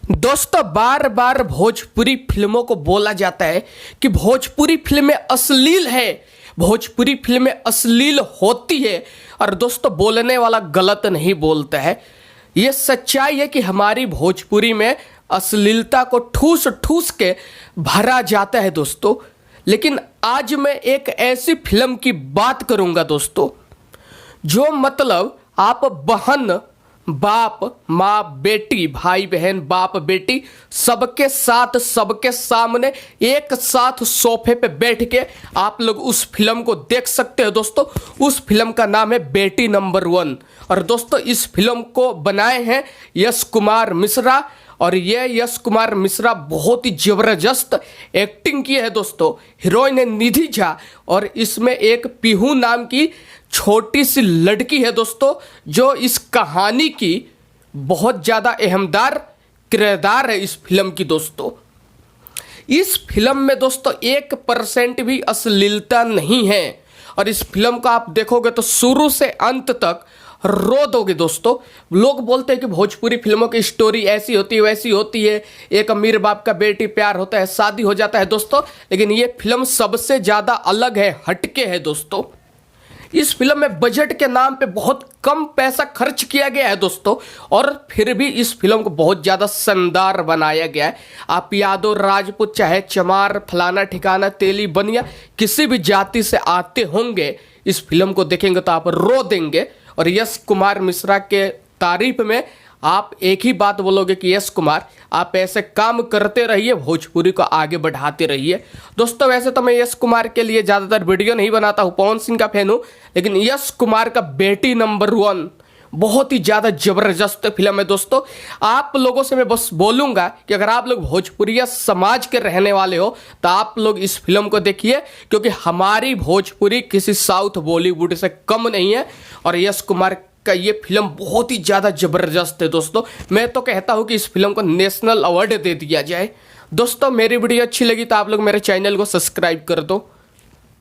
दोस्तों बार बार भोजपुरी फिल्मों को बोला जाता है कि भोजपुरी फिल्में अश्लील है, भोजपुरी फिल्में अश्लील होती है। और दोस्तों बोलने वाला गलत नहीं बोलता है, ये सच्चाई है कि हमारी भोजपुरी में अश्लीलता को ठूस ठूस के भरा जाता है दोस्तों। लेकिन आज मैं एक ऐसी फिल्म की बात करूंगा दोस्तों, जो मतलब आप बहन बाप माँ बेटी भाई बहन बाप बेटी सबके साथ सबके सामने एक साथ सोफे पे बैठ के आप लोग उस फिल्म को देख सकते हो दोस्तों। उस फिल्म का नाम है बेटी नंबर 1। और दोस्तों इस फिल्म को बनाए हैं यश कुमार मिश्रा, और ये यश कुमार मिश्रा बहुत ही ज़बरदस्त एक्टिंग की है दोस्तों। हीरोइन है निधि झा, और इसमें एक पीहू नाम की छोटी सी लड़की है दोस्तों, जो इस कहानी की बहुत ज़्यादा अहमदार किरदार है इस फिल्म की दोस्तों। इस फिल्म में दोस्तों 1% भी अश्लीलता नहीं है, और इस फिल्म को आप देखोगे तो शुरू से अंत तक रो दोगे दोस्तों। लोग बोलते हैं कि भोजपुरी फिल्मों की स्टोरी ऐसी होती है वैसी होती है, एक अमीर बाप का बेटी प्यार होता है शादी हो जाता है दोस्तों, लेकिन ये फिल्म सबसे ज़्यादा अलग है, हटके है दोस्तों। इस फिल्म में बजट के नाम पे बहुत कम पैसा खर्च किया गया है दोस्तों, और फिर भी इस फिल्म को बहुत ज़्यादा शानदार बनाया गया है। आप यादव राजपूत चाहे चमार फलाना ठिकाना तेली बनिया किसी भी जाति से आते होंगे, इस फिल्म को देखेंगे तो आप रो देंगे। और यश कुमार मिश्रा के तारीफ में आप एक ही बात बोलोगे कि यश कुमार आप ऐसे काम करते रहिए, भोजपुरी को आगे बढ़ाते रहिए दोस्तों। वैसे तो मैं यश कुमार के लिए ज़्यादातर वीडियो नहीं बनाता हूँ, पवन सिंह का फैन हूँ, लेकिन यश कुमार का बेटी नंबर 1 बहुत ही ज़्यादा ज़बरदस्त फिल्म है दोस्तों। आप लोगों से मैं बस बोलूँगा कि अगर आप लोग भोजपुरिया समाज के रहने वाले हो तो आप लोग इस फिल्म को देखिए, क्योंकि हमारी भोजपुरी किसी साउथ बॉलीवुड से कम नहीं है। और यश कुमार का ये फिल्म बहुत ही ज़्यादा ज़बरदस्त है दोस्तों। मैं तो कहता हूँ कि इस फिल्म को नेशनल अवार्ड दे दिया जाए दोस्तों। मेरी वीडियो अच्छी लगी तो आप लोग मेरे चैनल को सब्सक्राइब कर दो।